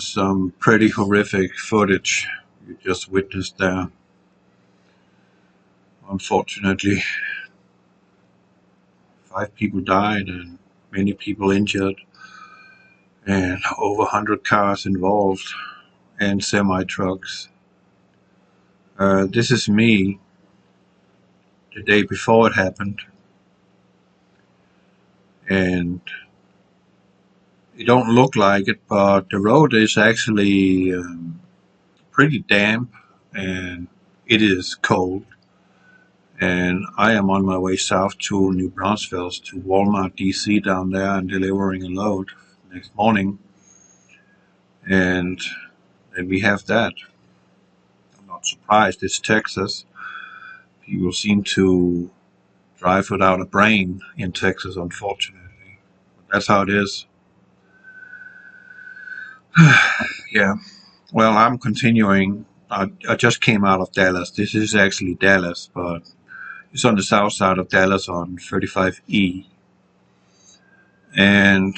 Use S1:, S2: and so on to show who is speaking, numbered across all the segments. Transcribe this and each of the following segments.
S1: was some pretty horrific footage you just witnessed there. Unfortunately, 5 people died and many people injured, and over 100 cars involved and semi-trucks. This is me the day before it happened, and it don't look like it, but the road is actually pretty damp and it is cold. And I am on my way south to New Braunfels to Walmart DC down there and delivering a load next morning. And then we have that. I'm not surprised, it's Texas. People seem to drive without a brain in Texas, unfortunately. But that's how it is. Yeah. Well, I'm continuing. I just came out of Dallas. This is actually Dallas, but it's on the south side of Dallas on 35E. And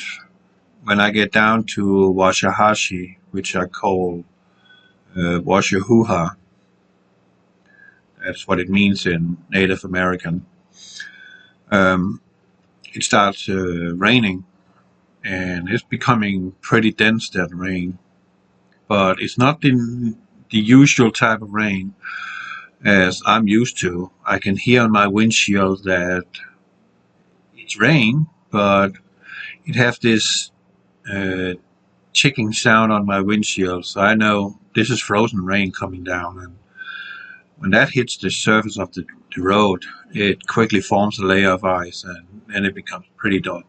S1: when I get down to Washahashi, which I call Washahuha, that's what it means in Native American, it starts raining, and it's becoming pretty dense, that rain. But it's not the usual type of rain as I'm used to. I can hear on my windshield that it's rain, but it has this ticking sound on my windshield, so I know this is frozen rain coming down. And when that hits the surface of the road, it quickly forms a layer of ice, and then it becomes pretty dodgy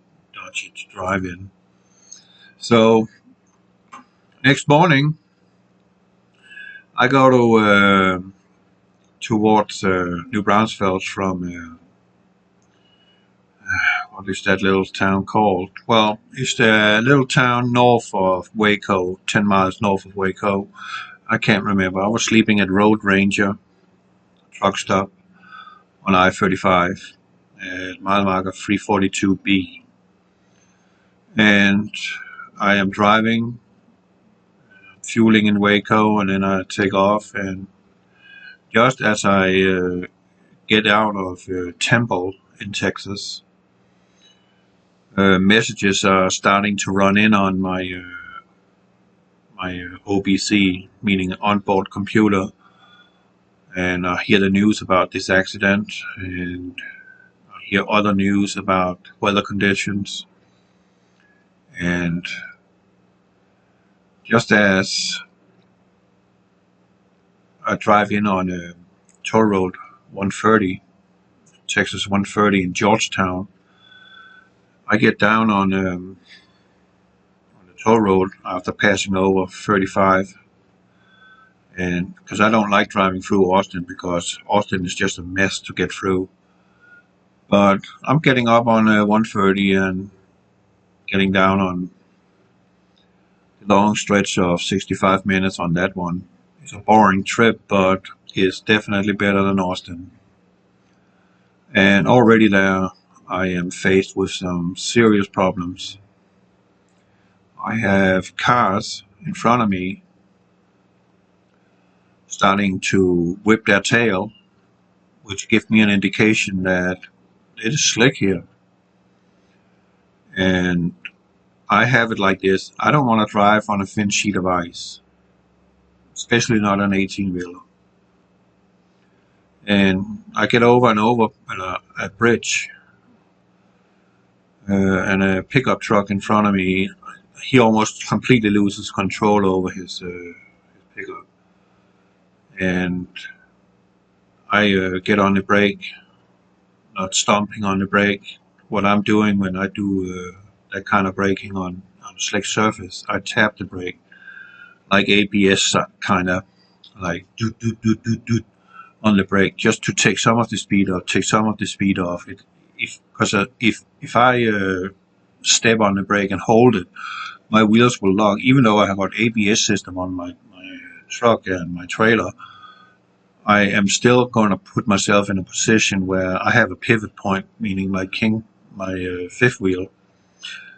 S1: to drive in. So next morning, I go towards New Braunfels from what is that little town called? Well, it's the little town north of Waco, 10 miles north of Waco. I can't remember. I was sleeping at Road Ranger truck stop on I-35 at mile marker 342B. And I am driving, fueling in Waco, and then I take off. And just as I get out of Temple in Texas, messages are starting to run in on my OBC, meaning onboard computer, and I hear the news about this accident, and I hear other news about weather conditions. And just as I drive in on a toll road 130, Texas 130 in Georgetown, I get down on the toll road after passing over 35, and because I don't like driving through Austin, because Austin is just a mess to get through. But I'm getting up on 130 and getting down on the long stretch of 65 minutes on that one. It's a boring trip, but it's definitely better than Austin. And already there, I am faced with some serious problems. I have cars in front of me starting to whip their tail, which gives me an indication that it is slick here. And I have it like this: I don't want to drive on a thin sheet of ice, especially not an 18-wheeler. And I get over and over a bridge, and a pickup truck in front of me, he almost completely loses control over his pickup. And I get on the brake, not stomping on the brake. What I'm doing when I do that kind of braking on a slick surface, I tap the brake like ABS, kind of like doot doot doot doot doot on the brake, just to take some of the speed off. Because if I step on the brake and hold it, my wheels will lock. Even though I have got ABS system on my truck and my trailer, I am still going to put myself in a position where I have a pivot point, meaning my fifth wheel.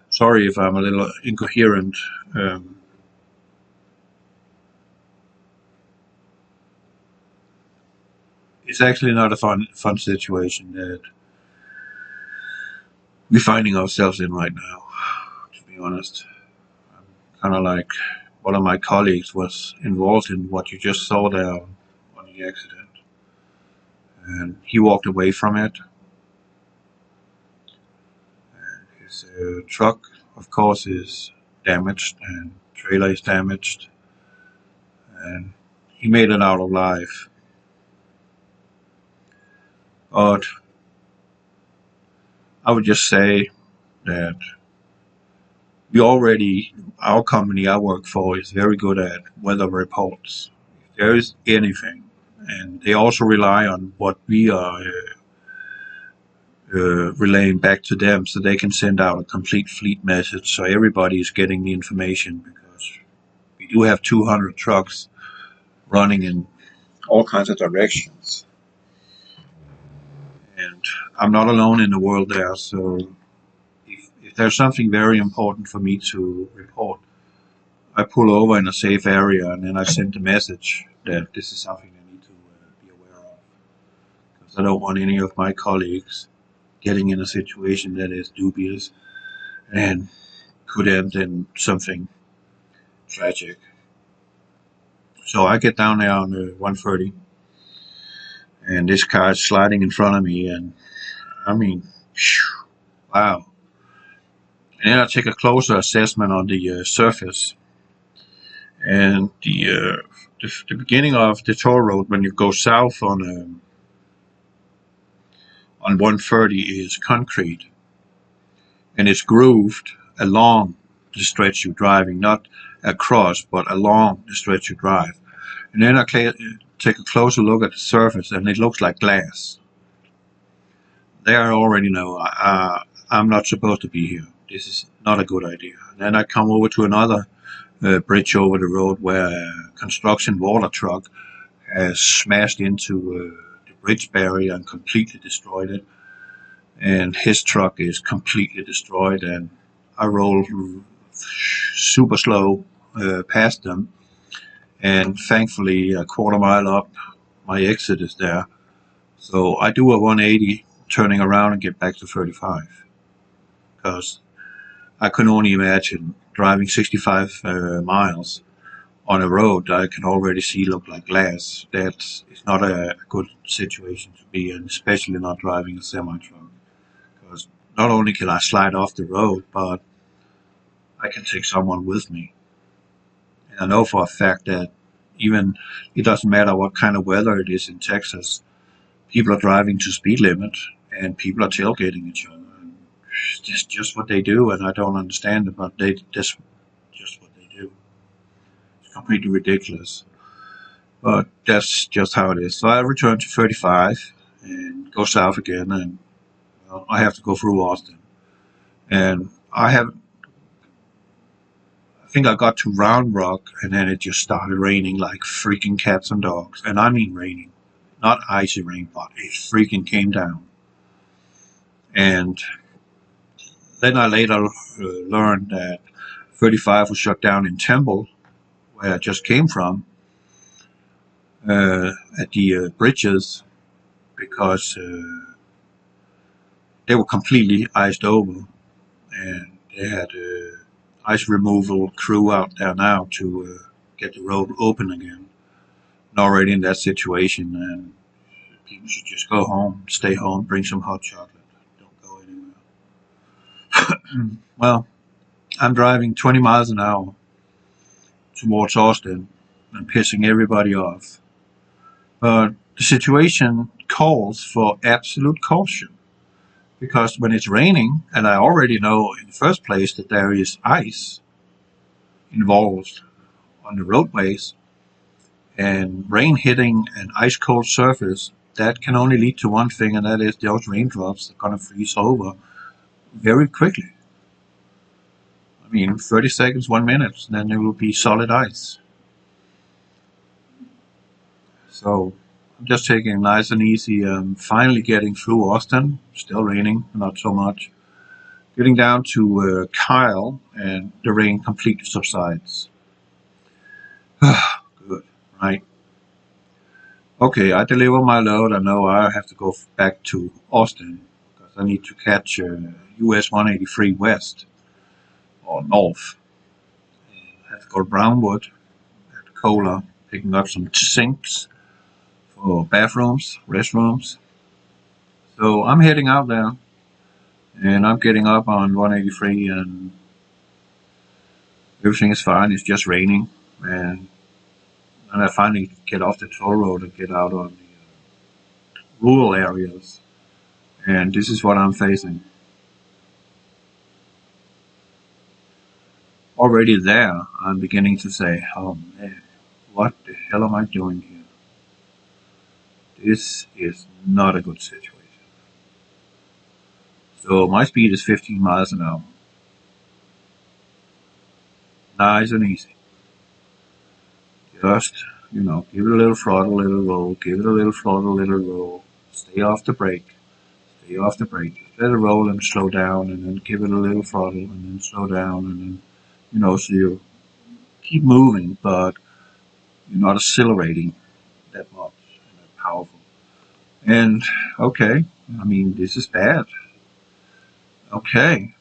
S1: Sorry if I'm a little incoherent. it's actually not a fun situation that we're finding ourselves in right now, to be honest. Kind of like one of my colleagues was involved in what you just saw there on the accident, and he walked away from it. And his truck, of course, is damaged, and trailer is damaged, and he made it out alive. But I would just say that our company I work for is very good at weather reports. If there is anything, and they also rely on what we are relaying back to them, so they can send out a complete fleet message so everybody is getting the information, because we do have 200 trucks running in all kinds of directions. And I'm not alone in the world there, so if there's something very important for me to report, I pull over in a safe area and then I send a message that this is something I need to be aware of. Because I don't want any of my colleagues getting in a situation that is dubious and could end in something tragic. So I get down there on the 130, and this car is sliding in front of me, and I mean, whew, wow. And then I take a closer assessment on the surface, and the beginning of the toll road when you go south on 130 is concrete, and it's grooved along the stretch you're driving, not across, but along the stretch you drive. And then I take a closer look at the surface, and it looks like glass. There I already know I'm not supposed to be here. This is not a good idea. And then I come over to another bridge over the road where a construction water truck has smashed into the bridge barrier and completely destroyed it. And his truck is completely destroyed, and I roll super slow past them, and thankfully a quarter mile up my exit is there, so I do a 180 turning around and get back to 35, because I can only imagine driving 65 miles on a road I can already see look like glass. That is not a good situation to be in, especially not driving a semi-truck. Because not only can I slide off the road, but I can take someone with me. And I know for a fact that even it doesn't matter what kind of weather it is in Texas, people are driving to speed limit and people are tailgating each other. And it's just what they do, and I don't understand it, but that's just what they do. It's completely ridiculous. But that's just how it is. So I return to 35 and go south again, and well, I have to go through Austin. And I think I got to Round Rock, and then it just started raining like freaking cats and dogs. And I mean raining. Not icy rain, but it freaking came down. And then I later learned that 35 was shut down in Temple, where I just came from, at the bridges, because they were completely iced over, and they had ice removal crew out there now to get the road open again. And already in that situation, and people should just go home, stay home, bring some hot chocolate, don't go anywhere. Well, I'm driving 20 miles an hour towards Austin and pissing everybody off. But the situation calls for absolute caution, because when it's raining, and I already know in the first place that there is ice involved on the roadways, and rain hitting an ice cold surface, that can only lead to one thing, and that is those raindrops are going to freeze over very quickly. I mean, 30 seconds, 1 minute, then there will be solid ice. So I'm just taking it nice and easy, finally getting through Austin, still raining, not so much. Getting down to Kyle, and the rain completely subsides. Good, right? Okay, I deliver my load. I know I have to go back to Austin because I need to catch US 183 West or North. I have to go to Brownwood at Kohler, picking up some sinks for bathrooms, restrooms. So I'm heading out there, and I'm getting up on 183, and everything is fine. It's just raining, and I finally get off the toll road and get out on the rural areas, and this is what I'm facing. Already there, I'm beginning to say, oh man, what the hell am I doing here? This is not a good situation. So my speed is 15 miles an hour. Nice and easy. Just, give it a little throttle, little roll, give it a little throttle, little roll. Stay off the brake. Stay off the brake. Let it roll and slow down, and then give it a little throttle, and then slow down, and then, so you keep moving, but you're not accelerating that much and that powerful. And, okay, this is bad. Okay.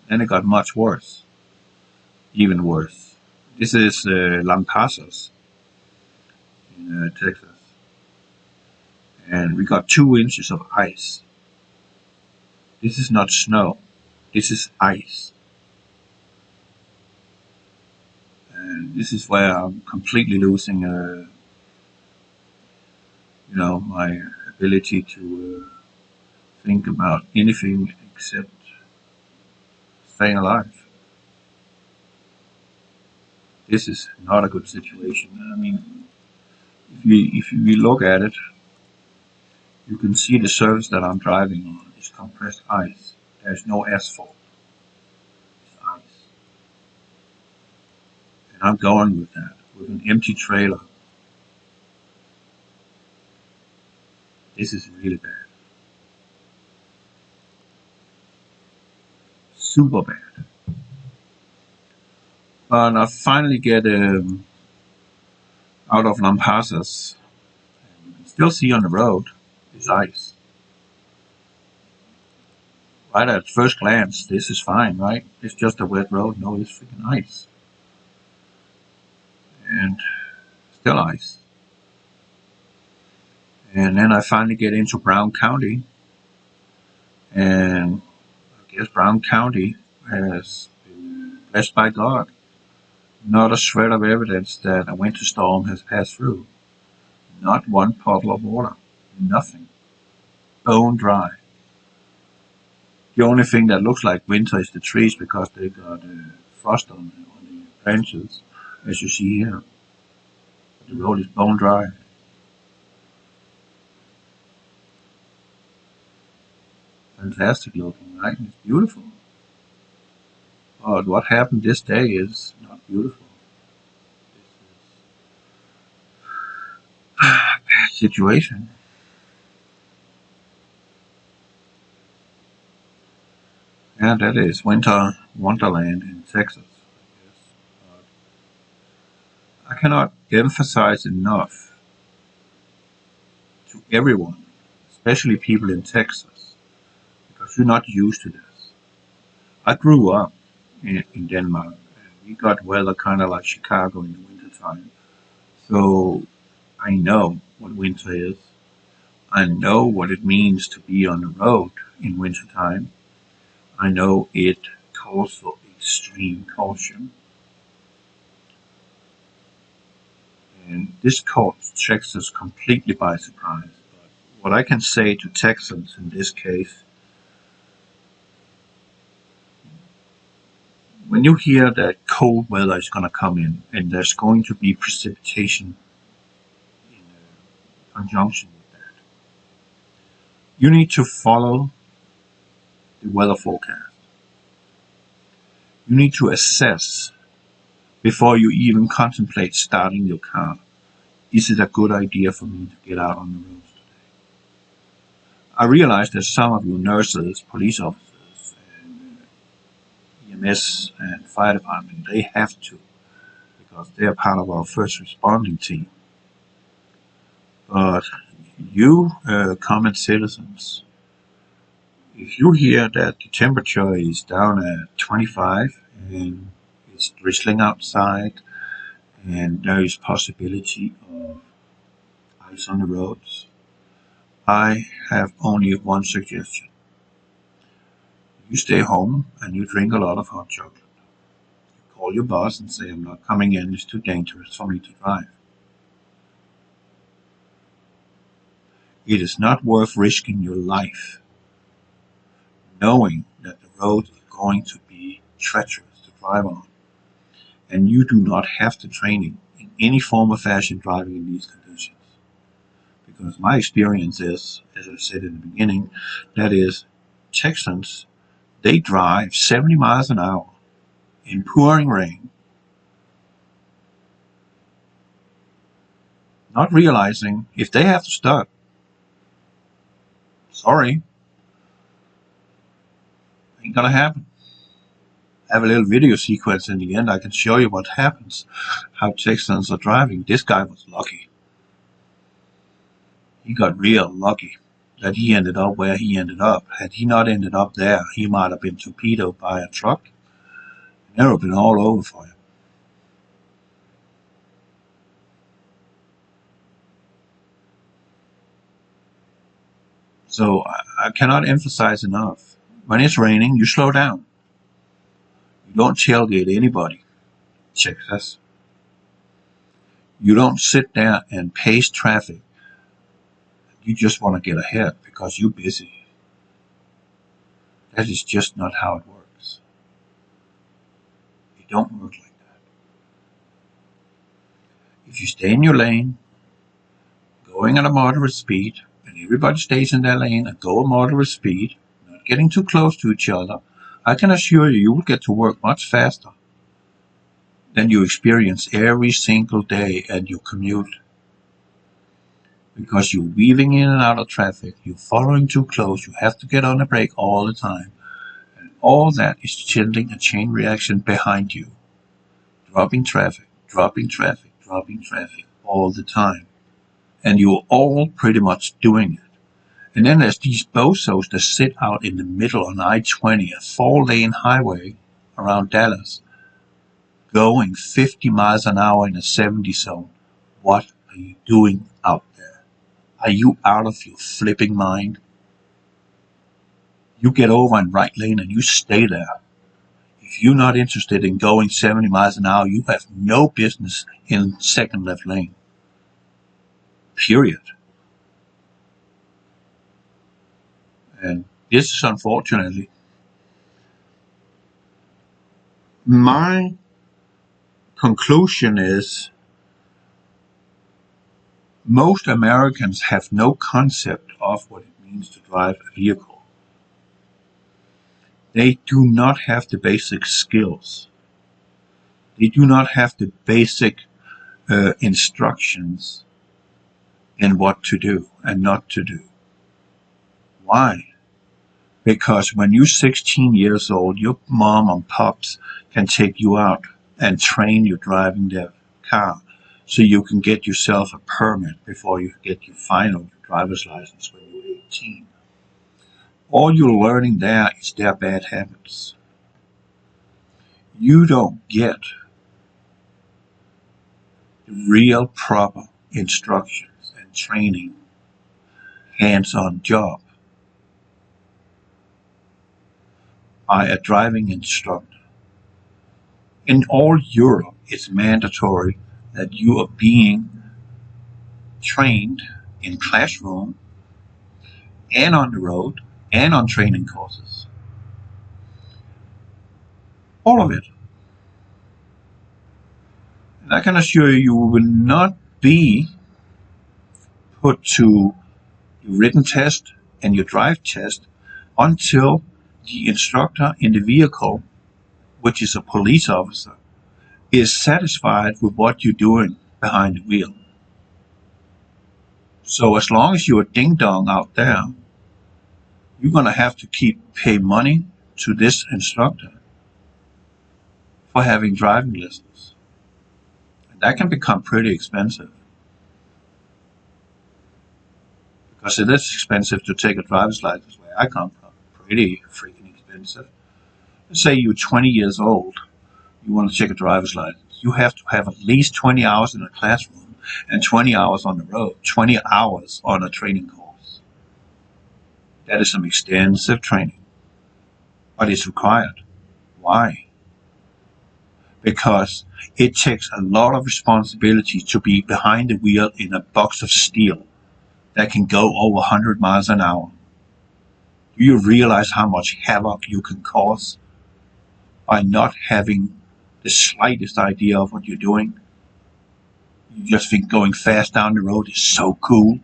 S1: Then it got much worse. Even worse. This is Lampasas in Texas. And we got 2 inches of ice. This is not snow. This is ice. And this is where I'm completely losing, my ability to think about anything except staying alive. This is not a good situation. If you look at it, you can see the surface that I'm driving on is compressed ice. There's no asphalt. It's ice. And I'm going with that, with an empty trailer. This is really bad. Super bad. But I finally get out of Lampasas. You can still see on the road is ice. Right at first glance, this is fine, right? It's just a wet road. No, it's freaking ice. And still ice. And then I finally get into Brown County. And I guess Brown County has been blessed by God. Not a shred of evidence that a winter storm has passed through. Not one puddle of water. Nothing. Bone dry. The only thing that looks like winter is the trees because they got frost on the branches, as you see here. The road is bone dry. Fantastic looking, right? It's beautiful. But what happened this day is not beautiful. This is a bad situation. Yeah, that is winter wonderland in Texas. I cannot emphasize enough to everyone, especially people in Texas, because you're not used to this. I grew up in Denmark, and we got weather kind of like Chicago in the wintertime. So I know what winter is. I know what it means to be on the road in wintertime. I know it calls for extreme caution. And this caught Texas completely by surprise. But what I can say to Texans in this case, when you hear that cold weather is going to come in and there's going to be precipitation in conjunction with that, you need to follow the weather forecast. You need to assess before you even contemplate starting your car. Is it a good idea for me to get out on the roads today? I realize that some of you nurses, police officers, and EMS and fire department, they have to because they are part of our first responding team. But you common citizens, if you hear that the temperature is down at 25 and it's drizzling outside and there is possibility of ice on the roads, I have only one suggestion. You stay home and you drink a lot of hot chocolate. You call your boss and say, I'm not coming in, it's too dangerous for me to drive. It is not worth risking your life knowing that the road is going to be treacherous to drive on. And you do not have the training in any form or fashion driving in these conditions. Because my experience is, as I said in the beginning, that is, Texans, they drive 70 miles an hour in pouring rain, not realizing if they have to stop, sorry, ain't gonna happen. I have a little video sequence in the end. I can show you what happens, how Texans are driving. This guy was lucky. He got real lucky that he ended up where he ended up. Had he not ended up there, he might have been torpedoed by a truck. It would have been all over for him. So I cannot emphasize enough. When it's raining, you slow down. You don't tailgate anybody. Check this. You don't sit there and pace traffic. You just want to get ahead because you're busy. That is just not how it works. It don't work like that. If you stay in your lane, going at a moderate speed, and everybody stays in their lane and go at moderate speed, not getting too close to each other, I can assure you, you will get to work much faster than you experience every single day at your commute. Because you're weaving in and out of traffic, you're following too close, you have to get on the brake all the time. And all that is sending a chain reaction behind you. Dropping traffic, dropping traffic, dropping traffic all the time. And you're all pretty much doing it. And then there's these bozos that sit out in the middle on I-20, a 4-lane highway around Dallas, going 50 miles an hour in a 70 zone. What are you doing out there? Are you out of your flipping mind? You get over in right lane and you stay there. If you're not interested in going 70 miles an hour, you have no business in second left lane. Period. And this is unfortunately my conclusion is most Americans have no concept of what it means to drive a vehicle. They do not have the basic skills. They do not have the basic instructions in what to do and not to do. Why? Because when you're 16 years old, your mom and pops can take you out and train you driving their car so you can get yourself a permit before you get your final driver's license when you're 18. All you're learning there is their bad habits. You don't get the real proper instructions and training, hands-on job by a driving instructor. In all Europe, it's mandatory that you are being trained in classroom and on the road and on training courses. All of it. And I can assure you, you will not be put to your written test and your drive test until the instructor in the vehicle, which is a police officer, is satisfied with what you're doing behind the wheel. So as long as you're a ding-dong out there, you're going to have to pay money to this instructor for having driving lessons. And that can become pretty expensive. because it is expensive to take a driver's license where I come from. Pretty freaking expensive. Let's say you're 20 years old, you want to take a driver's license. You have to have at least 20 hours in a classroom and 20 hours on the road, 20 hours on a training course. That is some extensive training, but it's required. Why? Because it takes a lot of responsibility to be behind the wheel in a box of steel that can go over 100 miles an hour. Do you realize how much havoc you can cause by not having the slightest idea of what you're doing? You just think going fast down the road is so cool.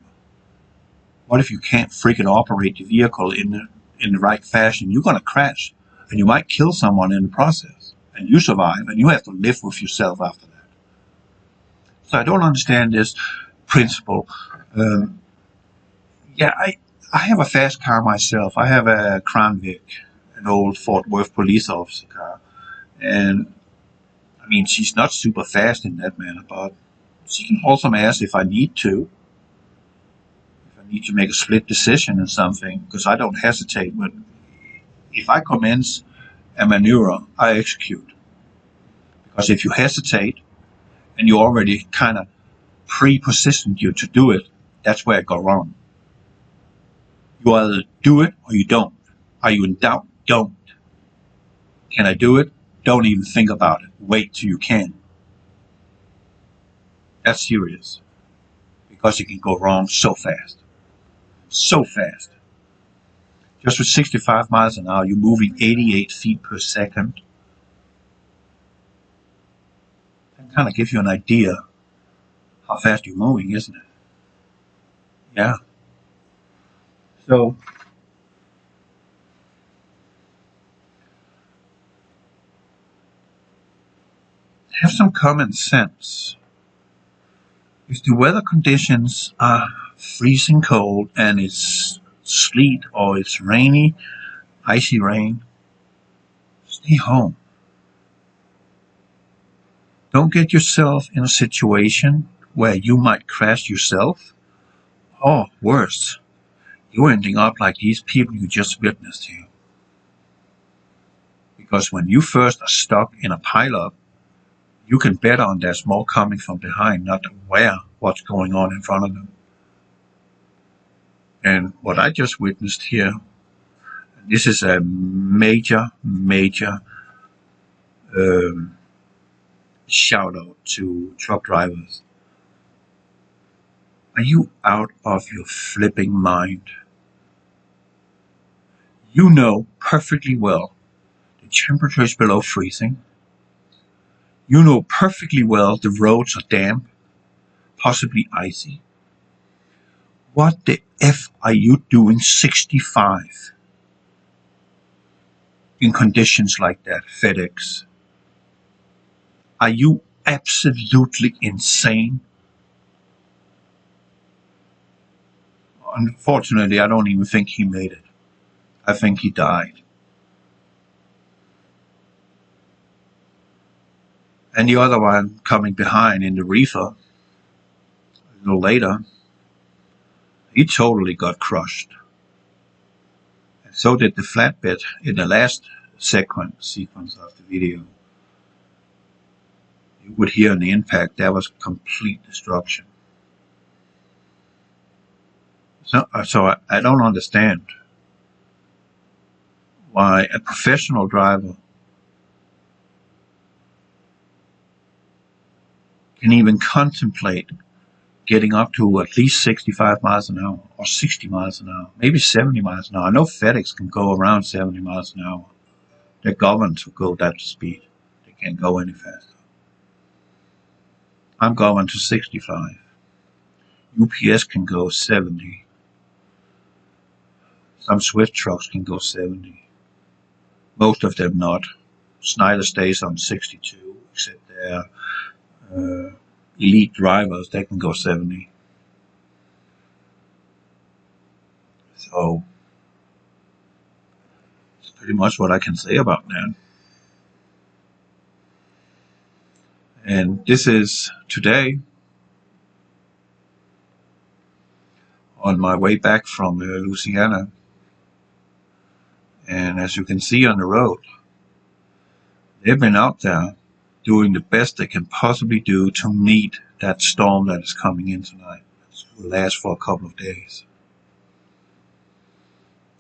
S1: What if you can't freaking operate the vehicle in the right fashion? You're going to crash, and you might kill someone in the process, and you survive, and you have to live with yourself after that. So I don't understand this principle. Yeah, I have a fast car myself. I have a Crown Vic, an old Fort Worth police officer car. And, I mean, she's not super fast in that manner, but she can haul some ass if I need to. If I need to make a split decision in something, because I don't hesitate. But if I commence a maneuver, I execute. Because if you hesitate, and you already kind of pre-positioned you to do it, that's where it goes wrong. You either do it or you don't. Are you in doubt? Don't. Can I do it? Don't even think about it. Wait till you can. That's serious. Because it can go wrong so fast. So fast. Just with 65 miles an hour, you're moving 88 feet per second. That kind of gives you an idea how fast you're moving, isn't it? Yeah. So, have some common sense. If the weather conditions are freezing cold and it's sleet or it's rainy, icy rain, stay home. Don't get yourself in a situation where you might crash yourself. Or worse, you're ending up like these people you just witnessed here. Because when you first are stuck in a pileup, you can bet on there's more coming from behind, not aware what's going on in front of them. And what I just witnessed here, this is a major shout out to truck drivers. Are you out of your flipping mind? You know perfectly well the temperature is below freezing. You know perfectly well the roads are damp, possibly icy. What the F are you doing 65 in conditions like that, FedEx? Are you absolutely insane? Unfortunately, I don't even think he made it. I think he died. And the other one coming behind in the reefer, a little later, he totally got crushed. And so did the flatbed in the last sequence of the video. You would hear the impact. That was complete destruction. So I don't understand why a professional driver can even contemplate getting up to at least 65 miles an hour or 60 miles an hour, maybe 70 miles an hour. I know FedEx can go around 70 miles an hour. They're governed to go that speed. They can't go any faster. I'm going to 65. UPS can go 70. Some Swift trucks can go 70. Most of them not. Snyder stays on 62, except their elite drivers, they can go 70. So, that's pretty much what I can say about that. And this is today on my way back from Louisiana. And as you can see on the road, they've been out there doing the best they can possibly do to meet that storm that is coming in tonight. It will last for a couple of days.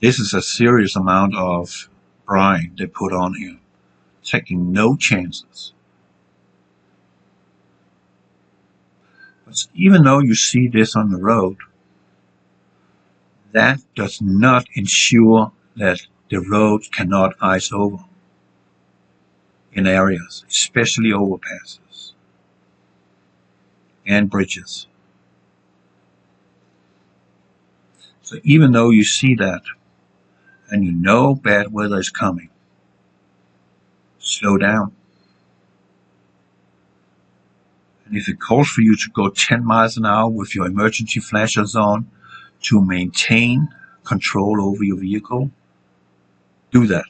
S1: This is a serious amount of brine they put on here, taking no chances. But even though you see this on the road, that does not ensure that the road cannot ice over in areas, especially overpasses and bridges. So even though you see that and you know bad weather is coming, slow down. And if it calls for you to go 10 miles an hour with your emergency flashers on to maintain control over your vehicle, do that.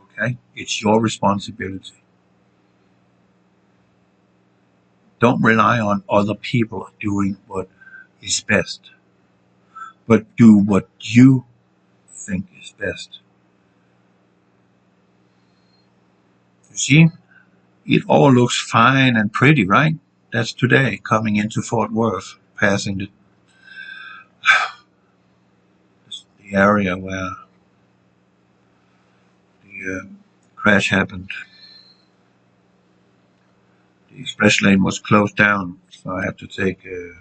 S1: Okay? It's your responsibility. Don't rely on other people doing what is best, but do what you think is best. You see, it all looks fine and pretty, right? That's today, coming into Fort Worth, passing the area where the crash happened. The express lane was closed down, so I had to take the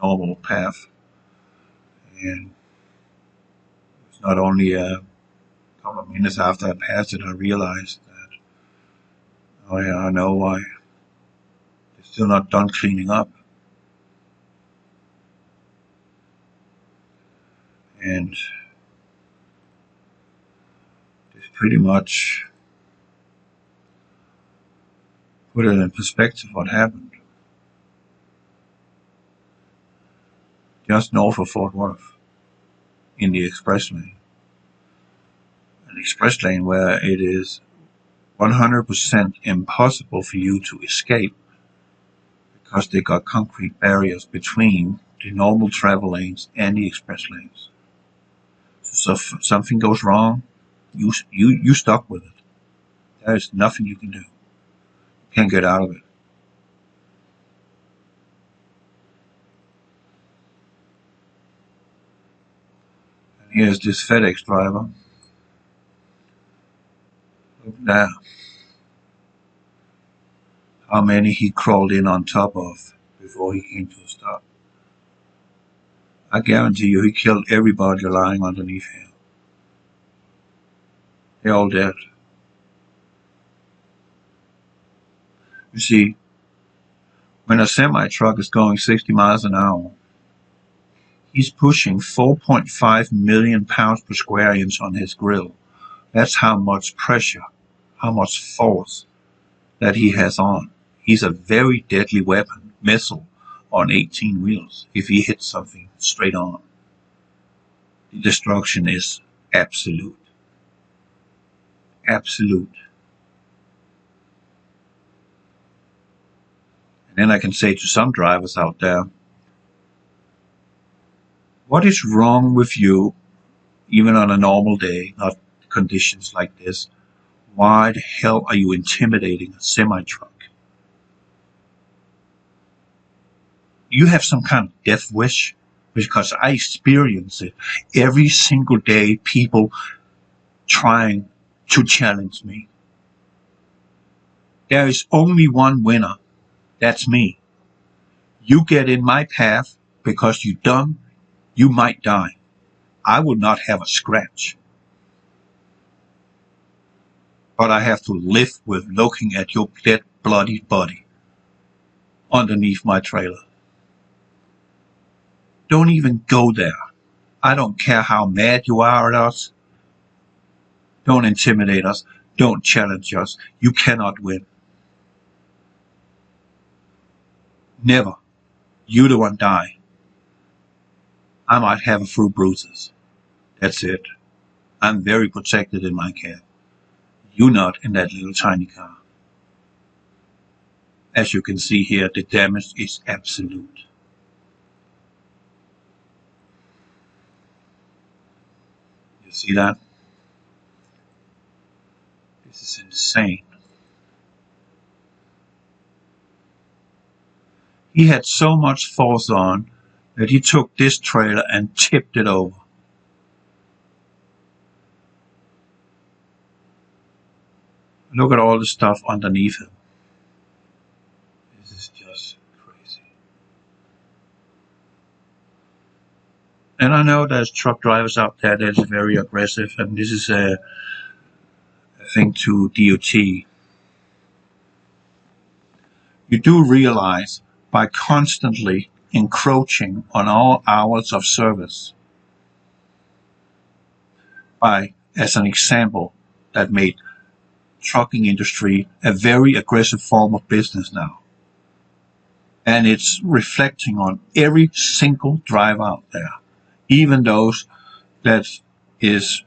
S1: normal path. And it's not only a couple of minutes after I passed it, I realized that, oh yeah, I know why. They're still not done cleaning up. And this pretty much put it in perspective what happened. Just north of Fort Worth, in the express lane. An express lane where it is 100% impossible for you to escape because they got concrete barriers between the normal travel lanes and the express lanes. So if something goes wrong, you stuck with it. There is nothing you can do. You can't get out of it. And here's this FedEx driver. Look there. How many he crawled in on top of before he came to a stop. I guarantee you he killed everybody lying underneath him. They're all dead. You see, when a semi-truck is going 60 miles an hour, he's pushing 4.5 million pounds per square inch on his grill. That's how much pressure, how much force that he has on. He's a very deadly weapon, missile, on 18 wheels if he hits something straight on. The destruction is absolute. Absolute. And then I can say to some drivers out there, what is wrong with you, even on a normal day, not conditions like this? Why the hell are you intimidating a semi-truck? You have some kind of death wish? Because I experience it every single day, people trying to challenge me. There is only one winner. That's me. You get in my path because you're dumb, you might die. I will not have a scratch. But I have to live with looking at your dead, bloody body underneath my trailer. Don't even go there. I don't care how mad you are at us. Don't intimidate us. Don't challenge us. You cannot win. Never. You the one die. I might have a few bruises. That's it. I'm very protected in my cab. You not in that little tiny car. As you can see here, the damage is absolute. You see that? This is insane. He had so much force on that he took this trailer and tipped it over. Look at all the stuff underneath him. This is just crazy. And I know there's truck drivers out there that is very aggressive, and this is a thing to DOT. You do realize by constantly encroaching on our hours of service, by, as an example, that made trucking industry a very aggressive form of business now. And it's reflecting on every single driver out there, even those that is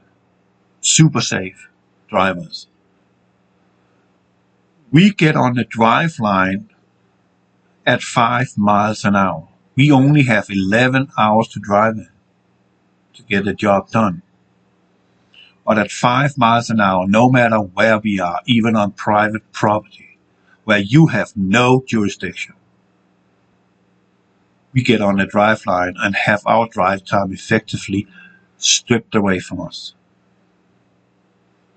S1: super safe drivers. We get on the drive line at 5 miles an hour. We only have 11 hours to drive in to get the job done. But at 5 miles an hour, no matter where we are, even on private property, where you have no jurisdiction, we get on the drive line and have our drive time effectively stripped away from us,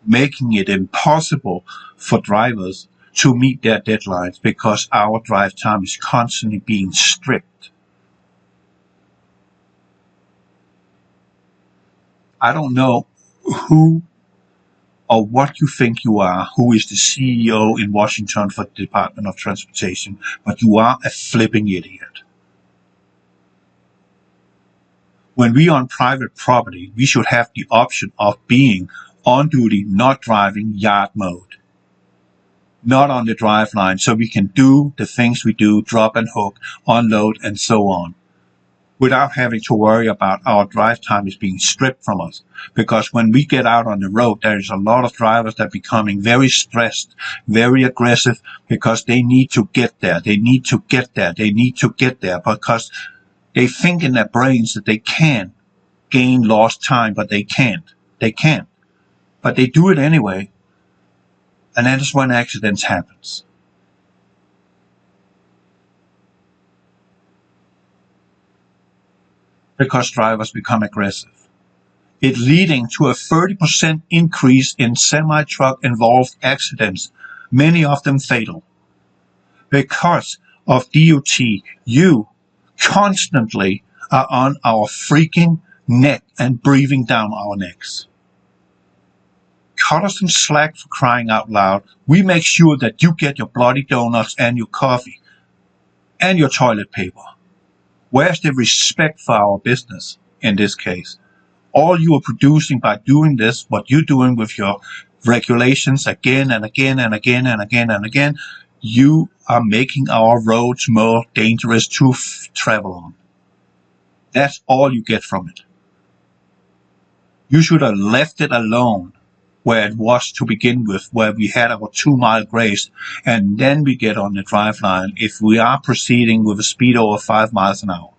S1: making it impossible for drivers to meet their deadlines because our drive time is constantly being stripped. I don't know who or what you think you are, who is the CEO in Washington for the Department of Transportation, but you are a flipping idiot. When we are on private property, we should have the option of being on duty, not driving yard mode, not on the drive line, so we can do the things we do, drop and hook, unload, and so on, without having to worry about our drive time is being stripped from us. Because when we get out on the road, there is a lot of drivers that are becoming very stressed, very aggressive, because they need to get there. They need to get there. They need to get there because they think in their brains that they can gain lost time, but they can't. They can't. But they do it anyway. And that is when accidents happens. Because drivers become aggressive. It leading to a 30% increase in semi-truck involved accidents, many of them fatal. Because of DOT, you constantly are on our freaking neck and breathing down our necks. Cut us some slack for crying out loud. We make sure that you get your bloody donuts and your coffee and your toilet paper. Where's the respect for our business in this case? All you are producing by doing this, what you're doing with your regulations again and again and again and again and again, you are making our roads more dangerous to travel on. That's all you get from it. You should have left it alone where it was to begin with, where we had our 2 mile grace, and then we get on the drive line if we are proceeding with a speed over 5 miles an hour.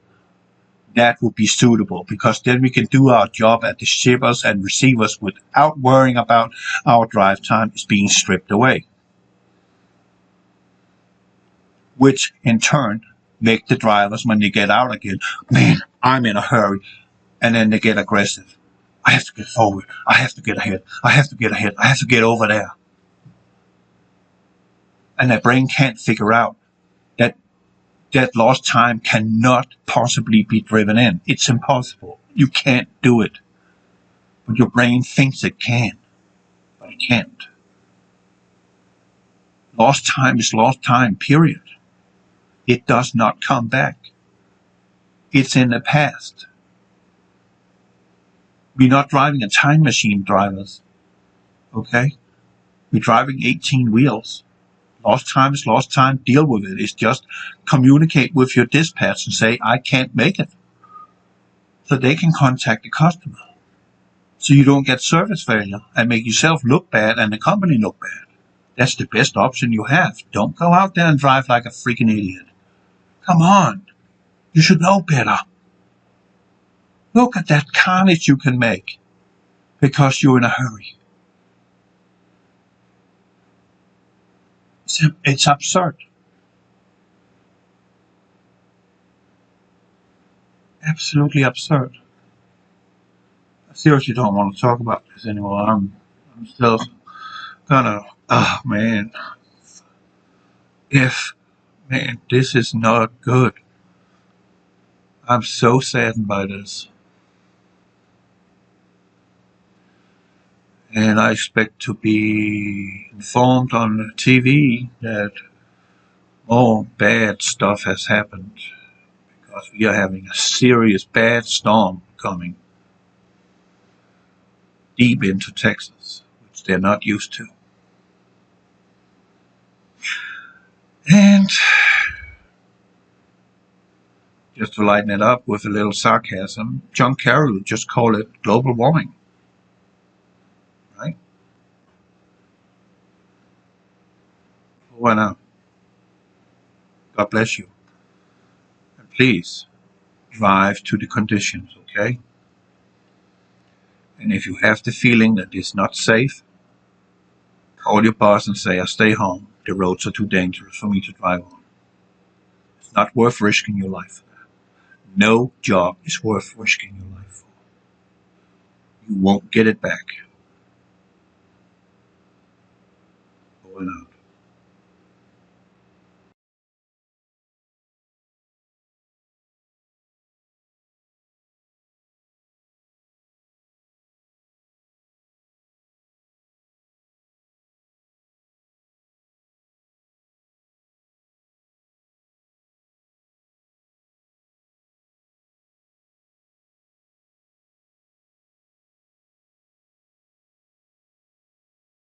S1: That would be suitable, because then we can do our job at the shippers and receivers without worrying about our drive time is being stripped away. Which in turn make the drivers, when they get out again, man, I'm in a hurry, and then they get aggressive. I have to get forward. I have to get ahead. I have to get ahead. I have to get over there. And their brain can't figure out that lost time cannot possibly be driven in. It's impossible. You can't do it. But your brain thinks it can, but it can't. Lost time is lost time, period. It does not come back. It's in the past. We're not driving a time machine, drivers. Okay? We're driving 18 wheels. Lost time is lost time. Deal with it. It's just communicate with your dispatch and say, I can't make it. So they can contact the customer. So you don't get service failure and make yourself look bad and the company look bad. That's the best option you have. Don't go out there and drive like a freaking idiot. Come on. You should know better. Look at that carnage you can make because you're in a hurry. It's absurd. Absolutely absurd. I seriously don't want to talk about this anymore. I'm still gonna. Oh man. Man, this is not good. I'm so saddened by this. And I expect to be informed on TV that more bad stuff has happened because we are having a serious bad storm coming deep into Texas, which they're not used to. And just to lighten it up with a little sarcasm, John Carroll just called it global warming. Right? Why not? God bless you. And please, drive to the conditions, okay? And if you have the feeling that it's not safe, call your boss and say, I stay home. The roads are too dangerous for me to drive on. It's not worth risking your life for that. No job is worth risking your life for. You won't get it back. Over and out.